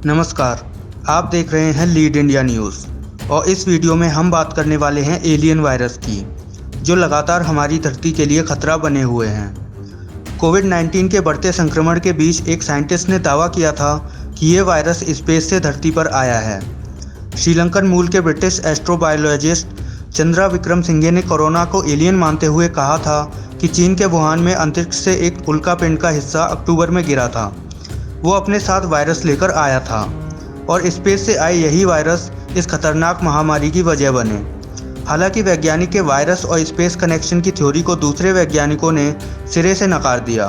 नमस्कार, आप देख रहे हैं लीड इंडिया न्यूज़ और इस वीडियो में हम बात करने वाले हैं एलियन वायरस की, जो लगातार हमारी धरती के लिए खतरा बने हुए हैं। कोविड-19 के बढ़ते संक्रमण के बीच एक साइंटिस्ट ने दावा किया था कि ये वायरस स्पेस से धरती पर आया है। श्रीलंकन मूल के ब्रिटिश एस्ट्रोबायोलॉजिस्ट चंद्रा विक्रमसिंघे ने कोरोना को एलियन मानते हुए कहा था कि चीन के वुहान में अंतरिक्ष से एक उल्कापिंड का हिस्सा अक्टूबर में गिरा था। वो अपने साथ वायरस लेकर आया था और स्पेस से आए यही वायरस इस खतरनाक महामारी की वजह बने। हालांकि वैज्ञानिक के वायरस और स्पेस कनेक्शन की थ्योरी को दूसरे वैज्ञानिकों ने सिरे से नकार दिया।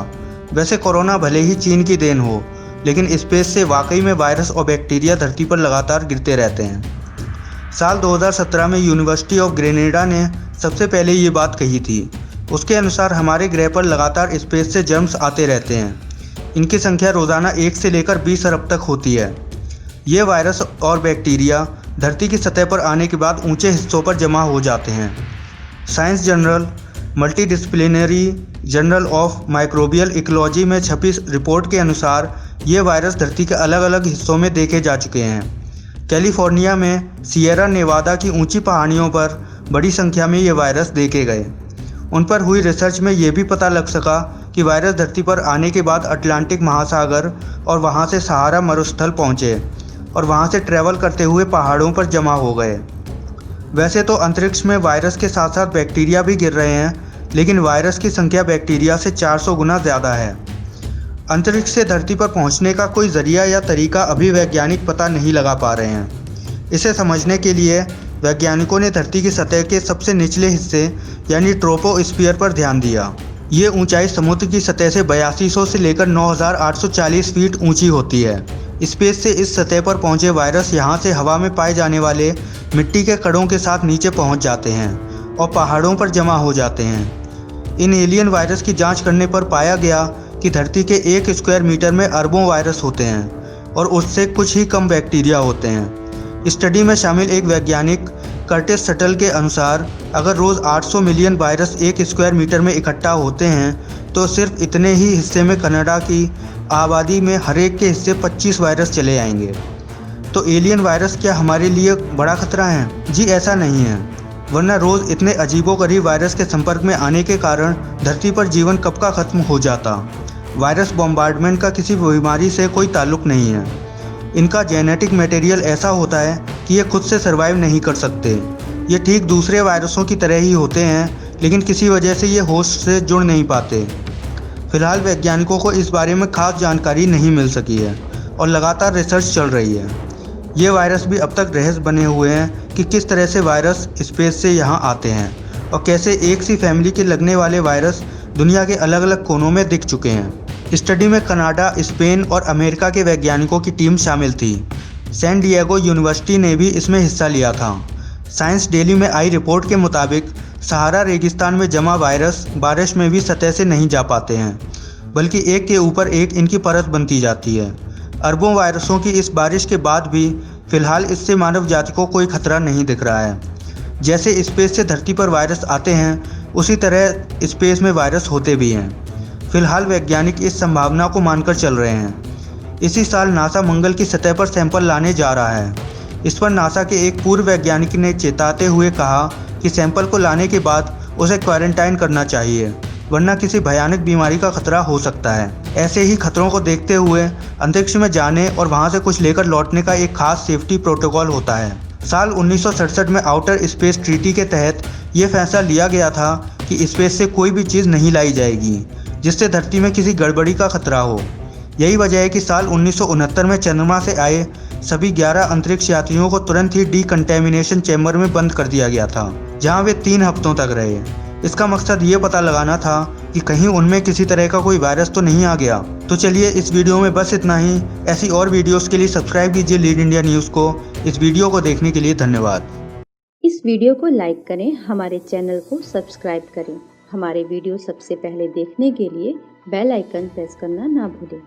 वैसे कोरोना भले ही चीन की देन हो, लेकिन स्पेस से वाकई में वायरस और बैक्टीरिया धरती पर लगातार गिरते रहते हैं। साल 2017 में यूनिवर्सिटी ऑफ ग्रेनेडा ने सबसे पहले ये बात कही थी। उसके अनुसार हमारे ग्रह पर लगातार स्पेस से जर्म्स आते रहते हैं। इनकी संख्या रोज़ाना 1 से लेकर 20 अरब तक होती है। ये वायरस और बैक्टीरिया धरती की सतह पर आने के बाद ऊंचे हिस्सों पर जमा हो जाते हैं। Science journal multidisciplinary journal of microbial ecology में छपी रिपोर्ट के अनुसार ये वायरस धरती के अलग अलग हिस्सों में देखे जा चुके हैं। कैलिफोर्निया में सिएरा नेवादा की ऊंची पहाड़ियों पर बड़ी संख्या में ये वायरस देखे गए। उन पर हुई रिसर्च में ये भी पता लग सका कि वायरस धरती पर आने के बाद अटलांटिक महासागर और वहाँ से सहारा मरुस्थल पहुँचे और वहाँ से ट्रैवल करते हुए पहाड़ों पर जमा हो गए। वैसे तो अंतरिक्ष में वायरस के साथ साथ बैक्टीरिया भी गिर रहे हैं, लेकिन वायरस की संख्या बैक्टीरिया से 400 गुना ज़्यादा है। अंतरिक्ष से धरती पर पहुँचने का कोई ज़रिया या तरीका अभी वैज्ञानिक पता नहीं लगा पा रहे हैं। इसे समझने के लिए वैज्ञानिकों ने धरती की सतह के सबसे निचले हिस्से यानी ट्रोपोस्फीयर पर ध्यान दिया। ये ऊंचाई समुद्र की सतह से 8200 से लेकर 9840 फीट ऊंची होती है। स्पेस से इस सतह पर पहुंचे वायरस यहां से हवा में पाए जाने वाले मिट्टी के कणों के साथ नीचे पहुंच जाते हैं और पहाड़ों पर जमा हो जाते हैं। इन एलियन वायरस की जांच करने पर पाया गया कि धरती के 1 स्क्वायर मीटर में अरबों वायरस होते हैं और उससे कुछ ही कम बैक्टीरिया होते हैं। स्टडी में शामिल एक वैज्ञानिक कर्टिस सटल के अनुसार अगर रोज़ 800 मिलियन वायरस 1 स्क्वायर मीटर में इकट्ठा होते हैं तो सिर्फ इतने ही हिस्से में कनाडा की आबादी में हर एक के हिस्से 25 वायरस चले आएंगे। तो एलियन वायरस क्या हमारे लिए बड़ा खतरा है? जी ऐसा नहीं है, वरना रोज़ इतने अजीबोगरीब वायरस के संपर्क में आने के कारण धरती पर जीवन कब का खत्म हो जाता। वायरस बॉम्बार्डमेंट का किसी बीमारी से कोई ताल्लुक नहीं है। इनका जेनेटिक मटेरियल ऐसा होता है कि ये खुद से सर्वाइव नहीं कर सकते। ये ठीक दूसरे वायरसों की तरह ही होते हैं, लेकिन किसी वजह से ये होस्ट से जुड़ नहीं पाते। फिलहाल वैज्ञानिकों को इस बारे में खास जानकारी नहीं मिल सकी है और लगातार रिसर्च चल रही है। ये वायरस भी अब तक रहस्य बने हुए हैं कि किस तरह से वायरस स्पेस से यहाँ आते हैं और कैसे एक सी फैमिली के लगने वाले वायरस दुनिया के अलग अलग कोनों में दिख चुके हैं। स्टडी में कनाडा, स्पेन और अमेरिका के वैज्ञानिकों की टीम शामिल थी। सैन डिएगो यूनिवर्सिटी ने भी इसमें हिस्सा लिया था। साइंस डेली में आई रिपोर्ट के मुताबिक सहारा रेगिस्तान में जमा वायरस बारिश में भी सतह से नहीं जा पाते हैं, बल्कि एक के ऊपर एक इनकी परत बनती जाती है। अरबों वायरसों की इस बारिश के बाद भी फिलहाल इससे मानव जाति को कोई खतरा नहीं दिख रहा है। जैसे स्पेस से धरती पर वायरस आते हैं, उसी तरह स्पेस में वायरस होते भी हैं। फिलहाल वैज्ञानिक इस संभावना को मानकर चल रहे हैं। इसी साल नासा मंगल की सतह पर सैंपल लाने जा रहा है। इस पर नासा के एक पूर्व वैज्ञानिक ने चेताते हुए कहा कि सैंपल को लाने के बाद उसे क्वारंटाइन करना चाहिए, वरना किसी भयानक बीमारी का खतरा हो सकता है। ऐसे ही खतरों को देखते हुए अंतरिक्ष में जाने और वहां से कुछ लेकर लौटने का एक खास सेफ्टी प्रोटोकॉल होता है। साल 1967 में आउटर स्पेस ट्रीटी के तहत ये फैसला लिया गया था कि स्पेस से कोई भी चीज़ नहीं लाई जाएगी जिससे धरती में किसी गड़बड़ी का खतरा हो। यही वजह है कि साल 1969 में चंद्रमा से आए सभी 11 अंतरिक्ष यात्रियों को तुरंत ही डीकंटेमिनेशन चैम्बर में बंद कर दिया गया था, जहां वे 3 हफ्तों तक रहे। इसका मकसद ये पता लगाना था कि कहीं उनमें किसी तरह का कोई वायरस तो नहीं आ गया। तो चलिए इस वीडियो में बस इतना ही। ऐसी और वीडियोस के लिए सब्सक्राइब कीजिए लीड इंडिया न्यूज़ को। इस वीडियो को देखने के लिए धन्यवाद। इस वीडियो को लाइक करें, हमारे चैनल को सब्सक्राइब करें। हमारे वीडियो सबसे पहले देखने के लिए बेल आइकन प्रेस करना ना भूलें।